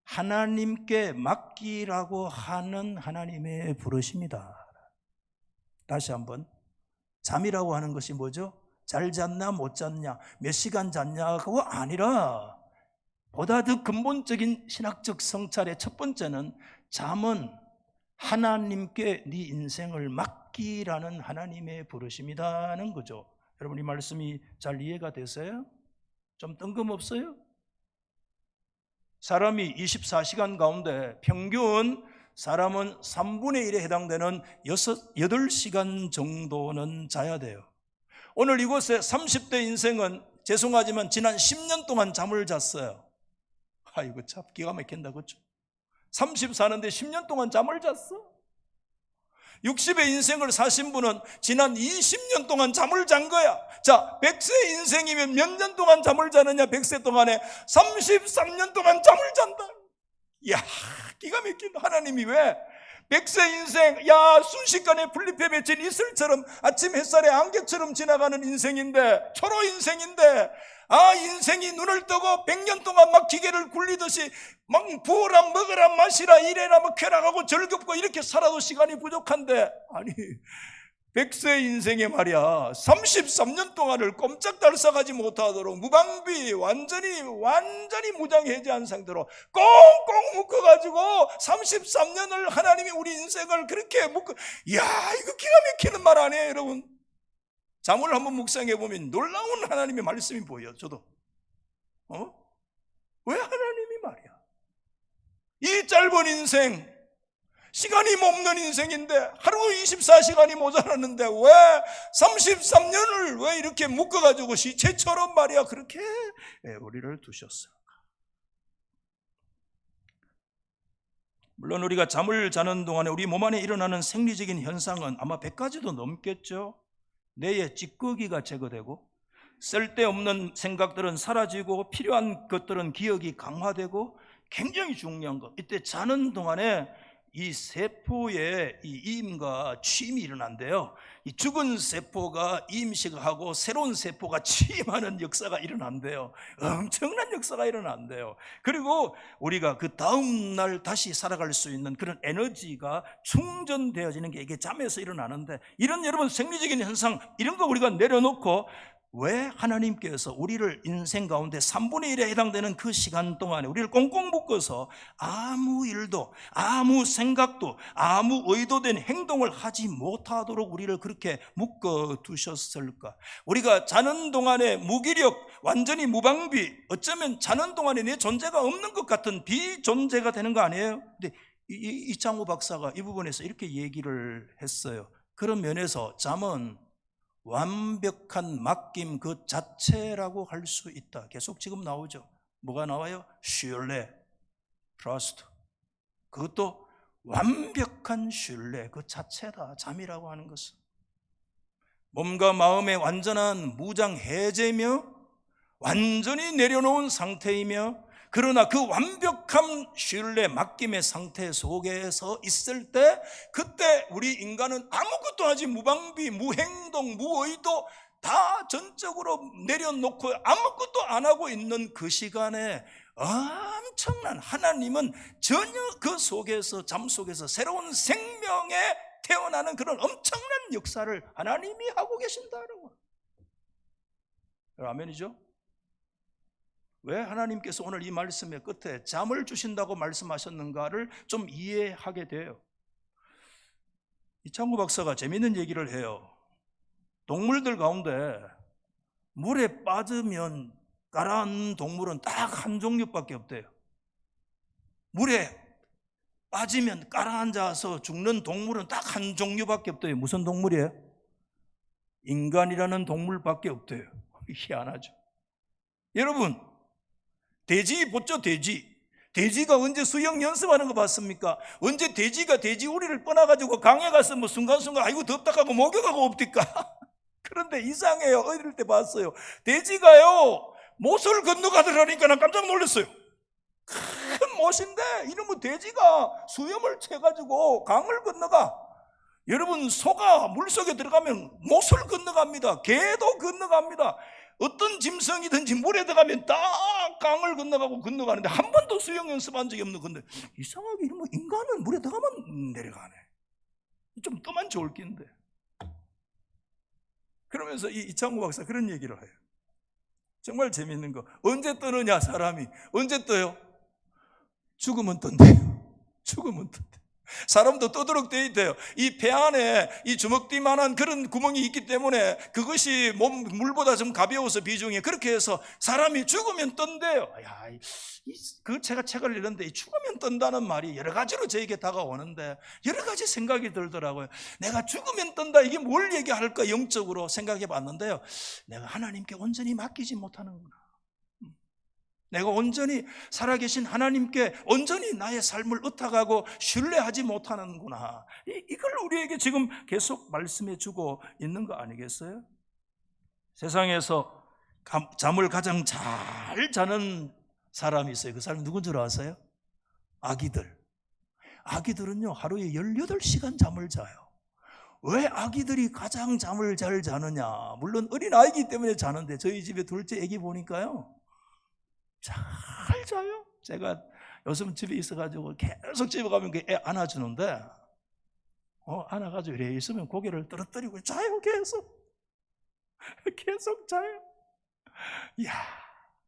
하나님께 맡기라고 하는 하나님의 부르심이다. 다시 한번, 잠이라고 하는 것이 뭐죠? 잘 잤나 못 잤냐, 몇 시간 잤냐가 아니라 보다 더 근본적인 신학적 성찰의 첫 번째는 잠언 하나님께 네 인생을 맡기라는 하나님의 부르심이라는 거죠. 여러분 이 말씀이 잘 이해가 되세요? 좀 뜬금없어요? 사람이 24시간 가운데 평균 사람은 3분의 1에 해당되는 8시간 정도는 자야 돼요. 오늘 이곳에 30대 인생은 죄송하지만 지난 10년 동안 잠을 잤어요. 이거 참 기가 막힌다, 그렇죠? 30 사는데 10년 동안 잠을 잤어? 60의 인생을 사신 분은 지난 20년 동안 잠을 잔 거야. 자, 100세 인생이면 몇 년 동안 잠을 자느냐? 100세 동안에 33년 동안 잠을 잔다. 이야, 기가 막힌다. 하나님이 왜 100세 인생, 순식간에 풀잎에 맺힌 이슬처럼 아침 햇살에 안개처럼 지나가는 인생인데, 초로 인생인데, 인생이 눈을 뜨고 100년 동안 막 기계를 굴리듯이 막 부어라 먹으라 마시라 이래라 막 쾌락하고 즐겁고 이렇게 살아도 시간이 부족한데, 100세 인생에 말이야 33년 동안을 꼼짝달싹하지 못하도록 무방비 완전히 무장해제한 상태로 꽁꽁 묶어가지고 33년을 하나님이 우리 인생을 그렇게 묶어. 이거 기가 막히는 말 아니에요 여러분? 잠을 한번 묵상해 보면 놀라운 하나님의 말씀이 보여요. 저도 왜 하나님이 말이야 이 짧은 인생, 시간이 없는 인생인데 하루 24시간이 모자랐는데 왜 33년을 왜 이렇게 묶어가지고 시체처럼 말이야 그렇게 우리를 두셨을까? 물론 우리가 잠을 자는 동안에 우리 몸 안에 일어나는 생리적인 현상은 아마 100가지도 넘겠죠. 뇌의 찌꺼기가 제거되고 쓸데없는 생각들은 사라지고 필요한 것들은 기억이 강화되고, 굉장히 중요한 것, 이때 자는 동안에 이 세포의 이 이임과 취임이 일어난대요. 이 죽은 세포가 이임식하고 새로운 세포가 취임하는 역사가 일어난대요. 엄청난 역사가 일어난대요. 그리고 우리가 그 다음 날 다시 살아갈 수 있는 그런 에너지가 충전되어지는 게 이게 잠에서 일어나는데, 이런 여러분 생리적인 현상 이런 거 우리가 내려놓고 왜 하나님께서 우리를 인생 가운데 3분의 1에 해당되는 그 시간 동안에 우리를 꽁꽁 묶어서 아무 일도 아무 생각도 아무 의도된 행동을 하지 못하도록 우리를 그렇게 묶어 두셨을까? 우리가 자는 동안에 무기력, 완전히 무방비, 어쩌면 자는 동안에 내 존재가 없는 것 같은 비존재가 되는 거 아니에요? 근데 이창호 박사가 이 부분에서 이렇게 얘기를 했어요. 그런 면에서 잠은 완벽한 맡김 그 자체라고 할 수 있다. 계속 지금 나오죠. 뭐가 나와요? 신뢰, 트러스트. 그것도 완벽한 신뢰 그 자체다. 잠이라고 하는 것은 몸과 마음의 완전한 무장 해제며 완전히 내려놓은 상태이며, 그러나 그 완벽한 신뢰 맡김의 상태 속에서 있을 때, 그때 우리 인간은 아무것도 하지 무방비, 무행동, 무의도 다 전적으로 내려놓고 아무것도 안 하고 있는 그 시간에 엄청난, 하나님은 전혀 그 속에서, 잠 속에서 새로운 생명에 태어나는 그런 엄청난 역사를 하나님이 하고 계신다는 거예요. 아멘이죠? 왜 하나님께서 오늘 이 말씀의 끝에 잠을 주신다고 말씀하셨는가를 좀 이해하게 돼요. 이창구 박사가 재미있는 얘기를 해요. 동물들 가운데 물에 빠지면 가라앉는 동물은 딱 한 종류밖에 없대요. 물에 빠지면 가라앉아서 죽는 동물은 딱 한 종류밖에 없대요. 무슨 동물이에요? 인간이라는 동물밖에 없대요. 희한하죠. 여러분, 돼지 보죠, 돼지. 돼지가 언제 수영 연습하는 거 봤습니까? 언제 돼지가 돼지우리를 떠나가지고 강에 가서 뭐 순간순간 아이고 덥다 하고 목욕하고 없디까? 그런데 이상해요. 어릴 때 봤어요. 돼지가요 못을 건너가더라니까 난 깜짝 놀랐어요. 큰 못인데 이놈의 돼지가 수염을 채가지고 강을 건너가. 여러분, 소가 물속에 들어가면 못을 건너갑니다. 개도 건너갑니다. 어떤 짐승이든지 물에 들어가면 딱 강을 건너가는데 한 번도 수영 연습한 적이 없는 건데, 이상하게 인간은 물에 들어가면 내려가네. 좀 떠만 좋을 낀데. 그러면서 이창호 박사 그런 얘기를 해요. 정말 재밌는 거. 언제 떠느냐 사람이. 언제 떠요? 죽으면 떤대요. 죽으면 떤대요. 사람도 떠도록 되어 있대요. 이 배 안에 이 주먹뒤만한 그런 구멍이 있기 때문에 그것이 물보다 좀 가벼워서 비중이 그렇게 해서 사람이 죽으면 떤대요. 야, 제가 책을 읽는데 죽으면 떤다는 말이 여러 가지로 저에게 다가오는데 여러 가지 생각이 들더라고요. 내가 죽으면 떤다 이게 뭘 얘기할까 영적으로 생각해 봤는데요. 내가 하나님께 온전히 맡기지 못하는구나. 내가 온전히 살아계신 하나님께 온전히 나의 삶을 의탁하고 신뢰하지 못하는구나. 이걸 우리에게 지금 계속 말씀해 주고 있는 거 아니겠어요? 세상에서 잠을 가장 잘 자는 사람이 있어요. 그 사람이 누군 줄 아세요? 아기들. 아기들은요 하루에 18시간 잠을 자요. 왜 아기들이 가장 잠을 잘 자느냐? 물론 어린아이기 때문에 자는데 저희 집에 둘째 아기 보니까요 잘 자요. 제가 요즘 집에 있어가지고 계속 집에 가면 그 애 안아주는데 안아가지고 이래 있으면 고개를 떨어뜨리고 자요. 계속 자요. 이야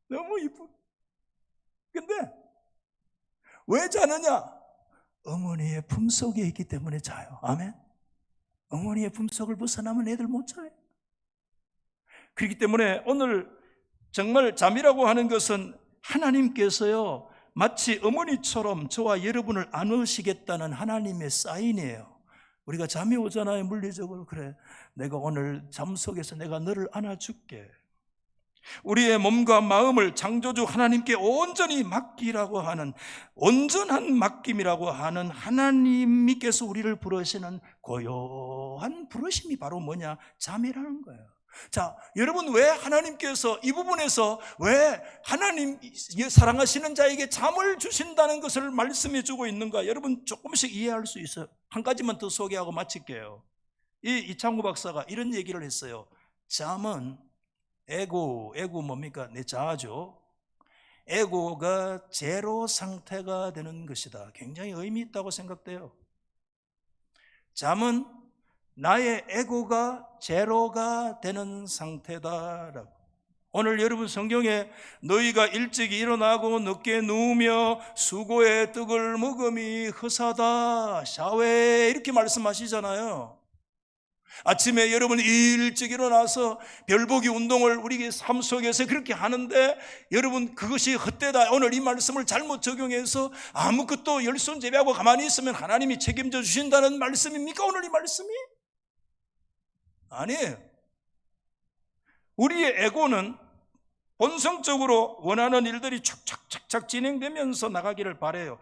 너무 이쁘. 근데 왜 자느냐? 어머니의 품속에 있기 때문에 자요. 아멘. 어머니의 품속을 벗어나면 애들 못 자요. 그렇기 때문에 오늘 정말 잠이라고 하는 것은 하나님께서요 마치 어머니처럼 저와 여러분을 안으시겠다는 하나님의 사인이에요. 우리가 잠이 오잖아요. 물리적으로. 그래 내가 오늘 잠 속에서 내가 너를 안아줄게. 우리의 몸과 마음을 창조주 하나님께 온전히 맡기라고 하는 온전한 맡김이라고 하는 하나님께서 우리를 부르시는 고요한 부르심이 바로 뭐냐? 잠이라는 거예요. 자, 여러분 왜 하나님께서 이 부분에서 왜 하나님 사랑하시는 자에게 잠을 주신다는 것을 말씀해 주고 있는가? 여러분 조금씩 이해할 수 있어요. 한 가지만 더 소개하고 마칠게요. 이창구 박사가 이런 얘기를 했어요. 잠은 에고 뭡니까? 내 자아죠. 에고가 제로 상태가 되는 것이다. 굉장히 의미 있다고 생각돼요. 잠은 나의 에고가 제로가 되는 상태다라고. 오늘 여러분 성경에 너희가 일찍 일어나고 늦게 누우며 수고의 떡을 먹음이 허사다 샤웨 이렇게 말씀하시잖아요. 아침에 여러분 일찍 일어나서 별보기 운동을 우리 삶 속에서 그렇게 하는데 여러분 그것이 헛되다. 오늘 이 말씀을 잘못 적용해서 아무것도 열손제비하고 가만히 있으면 하나님이 책임져 주신다는 말씀입니까? 오늘 이 말씀이? 아니에요. 우리의 에고는 본성적으로 원하는 일들이 착착착착 진행되면서 나가기를 바라요.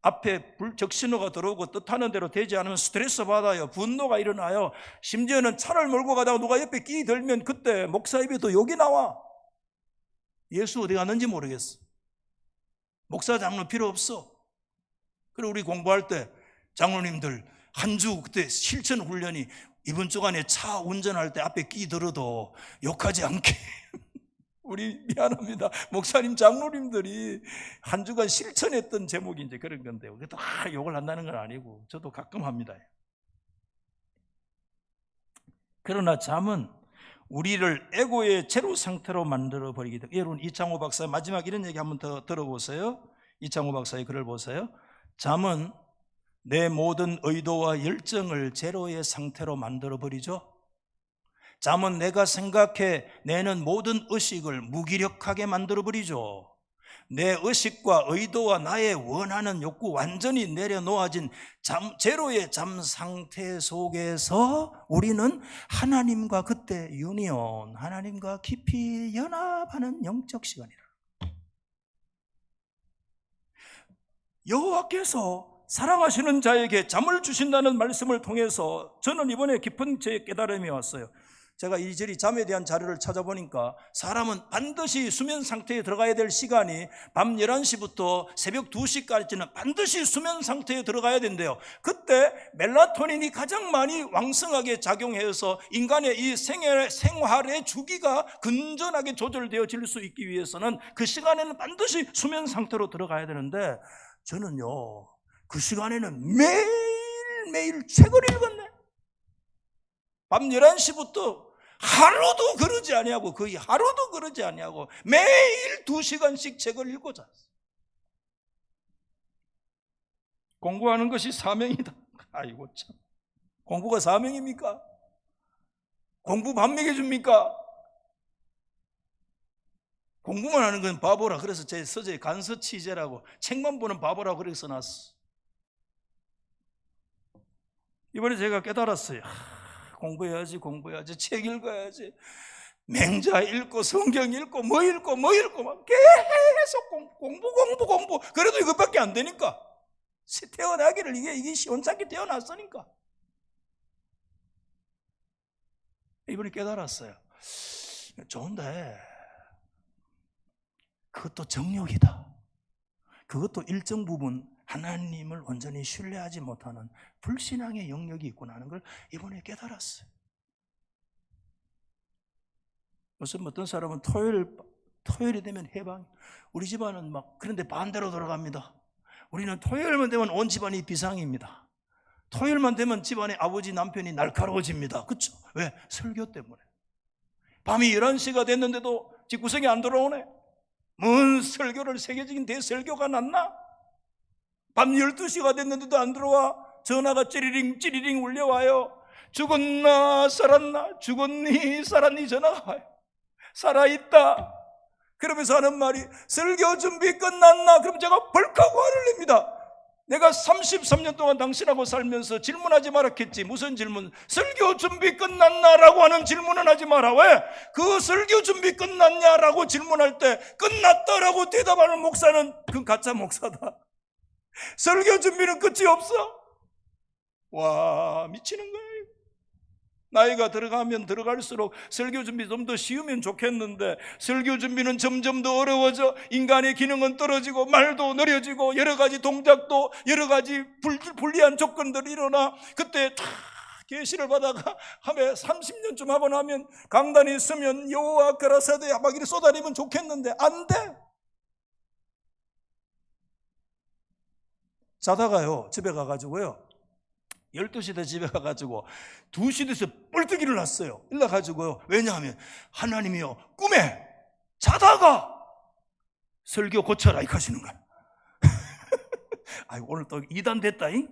앞에 적신호가 들어오고 뜻하는 대로 되지 않으면 스트레스 받아요. 분노가 일어나요. 심지어는 차를 몰고 가다가 누가 옆에 끼들면 그때 목사 입에도 욕이 나와. 예수 어디 갔는지 모르겠어. 목사 장로 필요 없어. 그리고 우리 공부할 때 장로님들 한 주 그때 실천 훈련이 이번 주간에 차 운전할 때 앞에 끼들어도 욕하지 않게 우리 미안합니다. 목사님 장로님들이 한 주간 실천했던 제목이 이제 그런 건데 그것도 욕을 한다는 건 아니고 저도 가끔 합니다. 그러나 잠은 우리를 에고의 제로 상태로 만들어 버리기 때문에 여러분 이창호 박사 마지막 이런 얘기 한번 더 들어보세요. 이창호 박사의 글을 보세요. 잠은 내 모든 의도와 열정을 제로의 상태로 만들어 버리죠. 잠은 내가 생각해 내는 모든 의식을 무기력하게 만들어버리죠. 내 의식과 의도와 나의 원하는 욕구 완전히 내려놓아진 제로의 잠 상태 속에서 우리는 하나님과 그때 유니온, 하나님과 깊이 연합하는 영적 시간이라. 여호와께서 사랑하시는 자에게 잠을 주신다는 말씀을 통해서 저는 이번에 깊은 제 깨달음이 왔어요. 제가 이리저리 잠에 대한 자료를 찾아보니까 사람은 반드시 수면 상태에 들어가야 될 시간이 밤 11시부터 새벽 2시까지는 반드시 수면 상태에 들어가야 된대요. 그때 멜라토닌이 가장 많이 왕성하게 작용해서 인간의 이 생활의 주기가 건전하게 조절되어질 수 있기 위해서는 그 시간에는 반드시 수면 상태로 들어가야 되는데 저는요 그 시간에는 매일매일 책을 읽었네. 밤 11시부터 하루도 그러지 아니하고, 거의 하루도 그러지 아니하고 매일 2시간씩 책을 읽고 잤어요. 공부하는 것이 사명이다. 아이고 참, 공부가 사명입니까? 공부 밥 먹여줍니까? 공부만 하는 건 바보라. 그래서 제 서재에 간서치제라고, 책만 보는 바보라고 그렇게 써놨어. 이번에 제가 깨달았어요. 공부해야지, 책 읽어야지, 맹자 읽고 성경 읽고 뭐 읽고 막 계속 공부. 그래도 이것밖에 안 되니까, 태어나기를 이게 시원찮게 태어났으니까. 이번에 깨달았어요. 좋은데 그것도 정욕이다. 그것도 일정 부분 하나님을 온전히 신뢰하지 못하는 불신앙의 영역이 있구나 하는 걸 이번에 깨달았어요. 무슨 어떤 사람은 토요일이 되면 해방, 우리 집안은 막 그런데 반대로 돌아갑니다. 우리는 토요일만 되면 온 집안이 비상입니다. 토요일만 되면 집안의 아버지 남편이 날카로워집니다. 그렇죠? 왜? 설교 때문에. 밤이 11시가 됐는데도 집구석에 안 들어오네. 뭔 설교를, 세계적인 대설교가 났나? 밤 12시가 됐는데도 안 들어와. 전화가 찌리링 울려와요. 죽었나 살았나, 죽었니 살았니 전화가 와요. 살아있다. 그러면서 하는 말이, 설교 준비 끝났나? 그럼 제가 벌컥 화를 냅니다. 내가 33년 동안 당신하고 살면서 질문하지 말았겠지. 무슨 질문? 설교 준비 끝났나? 라고 하는 질문은 하지 마라. 왜? 그 설교 준비 끝났냐라고 질문할 때 끝났다라고 대답하는 목사는 그건 가짜 목사다. 설교 준비는 끝이 없어. 와, 미치는 거예요. 나이가 들어가면 들어갈수록 설교 준비 좀 더 쉬우면 좋겠는데, 설교 준비는 점점 더 어려워져. 인간의 기능은 떨어지고 말도 느려지고 여러 가지 동작도 여러 가지 불리한 조건들이 일어나. 그때 다 계시를 받아가 하면 30년쯤 하고 나면 강단에 있으면 여호와 가라사대 막 이렇게 쏟아내면 좋겠는데 안 돼. 자다가요, 집에 가가지고요, 12시 대 집에 가가지고 2시 돼서 뻘떡 일어났어요. 일어나가지고요. 왜냐하면 하나님이요, 꿈에 자다가 설교 고쳐라 이렇게 하시는 거야. 아이고, 오늘 또 2단 됐다잉?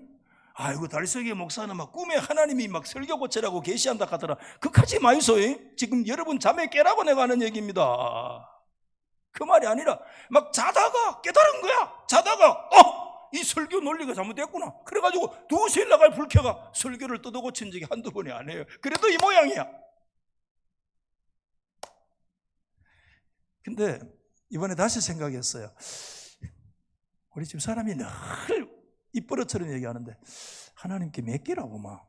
아이고, 달석의 목사는 막 꿈에 하나님이 막 설교 고쳐라고 계시한다 하더라. 그까지 마이소잉? 지금 여러분 잠에 깨라고 내가 하는 얘기입니다. 그 말이 아니라 막 자다가 깨달은 거야. 자다가 이 설교 논리가 잘못됐구나. 그래가지고 2시에 나갈 불켜가 설교를 뜯어고친 적이 한두 번이 아니에요. 그래도 이 모양이야. 근데 이번에 다시 생각했어요. 우리 집 사람이 늘 입버릇처럼 얘기하는데 하나님께 몇 개라고 막.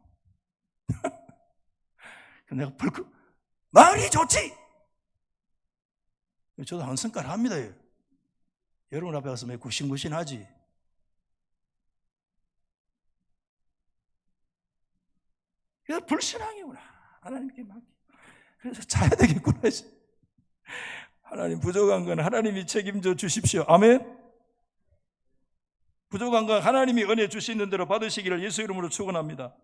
내가 벌컥, 말이 좋지. 저도 한 성깔 합니다. 여러분 앞에 가서 몇 굽신굽신하지. 그래서 불신앙이구나. 하나님께 막. 그래서 자야 되겠구나. 하나님, 부족한 건 하나님이 책임져 주십시오. 아멘. 부족한 건 하나님이 은혜 주시는 대로 받으시기를 예수 이름으로 축원합니다.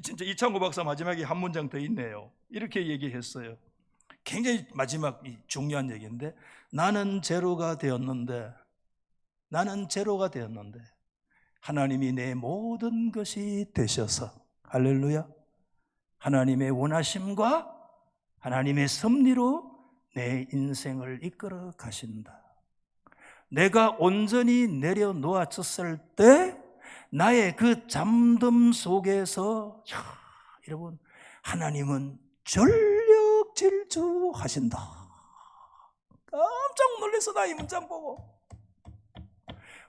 진짜 이창호 박사 마지막에 한 문장 더 있네요. 이렇게 얘기했어요. 굉장히 마지막 중요한 얘기인데, 나는 제로가 되었는데 하나님이 내 모든 것이 되셔서, 할렐루야, 하나님의 원하심과 하나님의 섭리로 내 인생을 이끌어 가신다. 내가 온전히 내려놓아졌을 때 나의 그 잠듦 속에서, 여러분, 하나님은 전력 질주하신다. 깜짝 놀라서 나 이 문장 보고,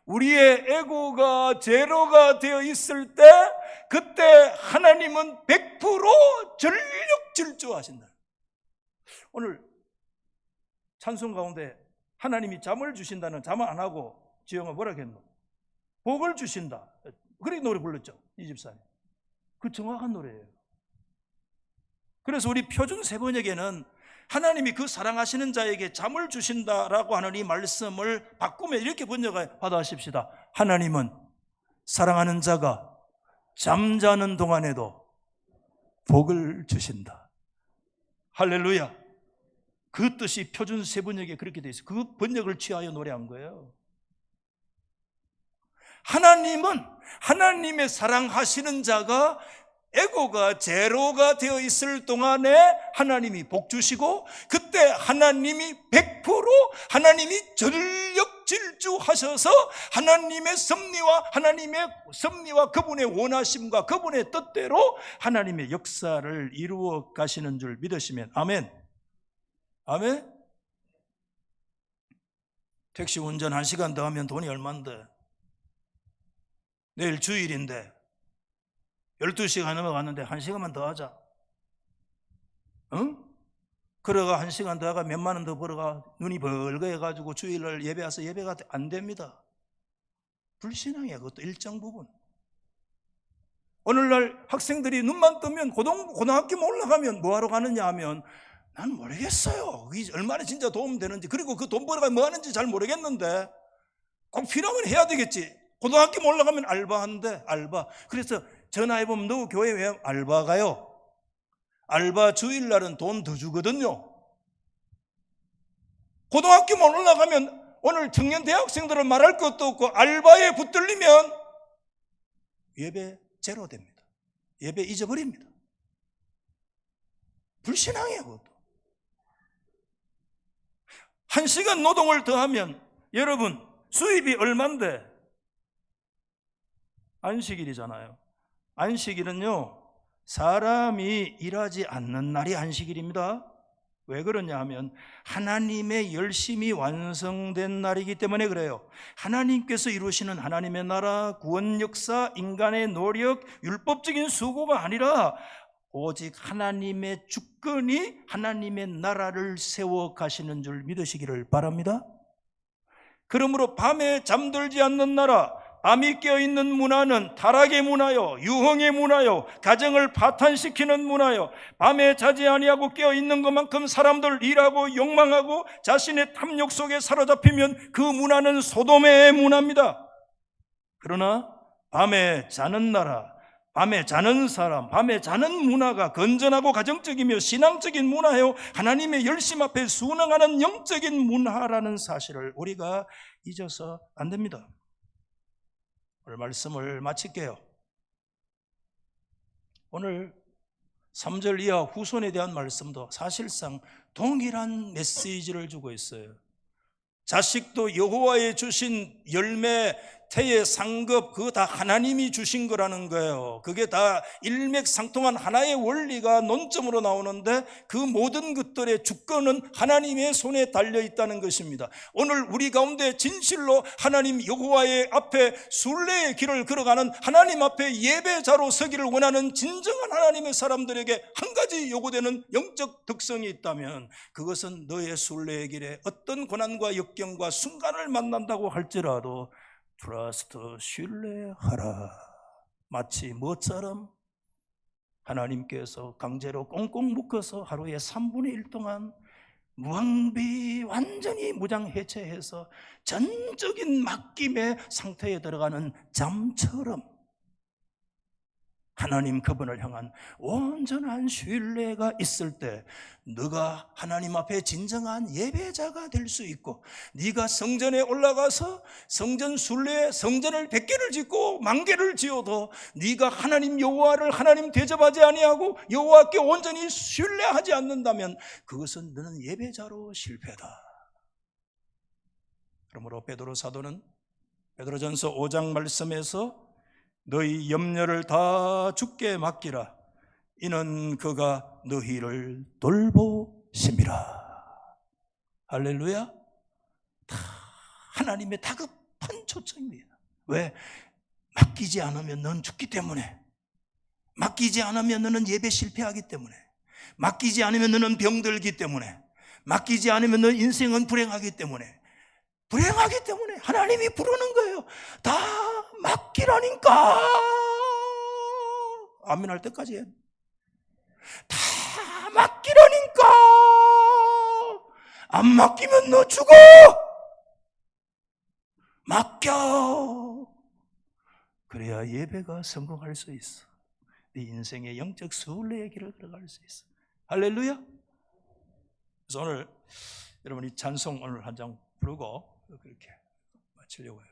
우리의 에고가 제로가 되어 있을 때 그때 하나님은 100% 전력 질주하신다. 오늘 찬송 가운데 하나님이 잠을 주신다는, 잠을 안 하고 지영아 뭐라 했노? 복을 주신다. 그렇게 노래 불렀죠, 이 집사님. 그 정확한 노래예요. 그래서 우리 표준 세번역에는 하나님이 그 사랑하시는 자에게 잠을 주신다라고 하는 이 말씀을 바꾸면 이렇게 번역해 받아하십시다. 하나님은 사랑하는 자가 잠자는 동안에도 복을 주신다. 할렐루야. 그 뜻이 표준 세번역에 그렇게 돼 있어요. 그 번역을 취하여 노래한 거예요. 하나님은 하나님의 사랑하시는 자가 에고가 제로가 되어 있을 동안에 하나님이 복 주시고, 그때 하나님이 100% 하나님이 전력 질주하셔서 하나님의 섭리와 그분의 원하심과 그분의 뜻대로 하나님의 역사를 이루어 가시는 줄 믿으시면 아멘. 아멘. 택시 운전 1시간 더 하면 돈이 얼만데, 내일 주일인데 12시간 넘어갔는데 1시간만 더 하자. 응? 그러가 1시간 더 하가 몇만 원 더 벌어가 눈이 벌거해가지고 주일날 예배 와서 예배가 안 됩니다. 불신앙이야. 그것도 일정 부분. 오늘날 학생들이 눈만 뜨면 고등학교 올라가면 뭐하러 가느냐 하면 난 모르겠어요. 그게 얼마나 진짜 도움 되는지, 그리고 그 돈 벌어가 뭐 하는지 잘 모르겠는데 꼭 필요하면 해야 되겠지. 고등학교 올라가면 알바한대. 알바. 그래서 전화해보면 너 교회 왜 알바 가요? 알바 주일날은 돈 더 주거든요. 고등학교 올라가면 오늘 청년 대학생들은 말할 것도 없고 알바에 붙들리면 예배 제로 됩니다. 예배 잊어버립니다. 불신앙이에요. 그것도 1시간 노동을 더하면 여러분 수입이 얼만데? 안식일이잖아요. 안식일은요, 사람이 일하지 않는 날이 안식일입니다. 왜 그러냐 하면 하나님의 열심이 완성된 날이기 때문에 그래요. 하나님께서 이루시는 하나님의 나라, 구원 역사, 인간의 노력, 율법적인 수고가 아니라 오직 하나님의 주권이 하나님의 나라를 세워 가시는 줄 믿으시기를 바랍니다. 그러므로 밤에 잠들지 않는 나라, 밤이 깨어있는 문화는 타락의 문화요, 유흥의 문화요, 가정을 파탄시키는 문화요. 밤에 자지 아니하고 깨어있는 것만큼 사람들 일하고 욕망하고 자신의 탐욕 속에 사로잡히면 그 문화는 소돔의 문화입니다. 그러나 밤에 자는 나라, 밤에 자는 사람, 밤에 자는 문화가 건전하고 가정적이며 신앙적인 문화요, 하나님의 열심 앞에 순응하는 영적인 문화라는 사실을 우리가 잊어서 안 됩니다. 오늘 말씀을 마칠게요. 오늘 3절 이하 후손에 대한 말씀도 사실상 동일한 메시지를 주고 있어요. 자식도 여호와의 주신 열매, 태의 상급, 그거 다 하나님이 주신 거라는 거예요. 그게 다 일맥상통한 하나의 원리가 논점으로 나오는데 그 모든 것들의 주권은 하나님의 손에 달려있다는 것입니다. 오늘 우리 가운데 진실로 하나님 여호와의 앞에 순례의 길을 걸어가는, 하나님 앞에 예배자로 서기를 원하는 진정한 하나님의 사람들에게 한 가지 요구되는 영적 특성이 있다면 그것은 너의 순례의 길에 어떤 고난과 역경과 순간을 만난다고 할지라도 트러스트, 신뢰하라. 마치 뭐처럼 하나님께서 강제로 꽁꽁 묶어서 하루에 3분의 1 동안 무방비 완전히 무장해체해서 전적인 맡김의 상태에 들어가는 잠처럼 하나님 그분을 향한 온전한 신뢰가 있을 때 네가 하나님 앞에 진정한 예배자가 될 수 있고, 네가 성전에 올라가서 성전 순례에 성전을 100개를 짓고 10,000개를 지어도 네가 하나님 여호와를 하나님 대접하지 아니하고 여호와께 온전히 신뢰하지 않는다면 그것은 너는 예배자로 실패다. 그러므로 베드로 사도는 베드로전서 5장 말씀에서 너희 염려를 다 주께 맡기라. 이는 그가 너희를 돌보심이라. 할렐루야. 다 하나님의 다급한 초청입니다. 왜? 맡기지 않으면 넌 죽기 때문에, 맡기지 않으면 너는 예배 실패하기 때문에, 맡기지 않으면 너는 병들기 때문에, 맡기지 않으면 너 인생은 불행하기 때문에, 불행하기 때문에 하나님이 부르는 거예요. 다 맡기라니까. 아멘 할 때까지 해. 다 맡기라니까. 안 맡기면 너 죽어. 맡겨. 그래야 예배가 성공할 수 있어. 네 인생의 영적 순례의 길을 걸어갈 수 있어. 할렐루야. 그래서 오늘 여러분 이 찬송 오늘 한 장 부르고 그렇게 마치려고 해요.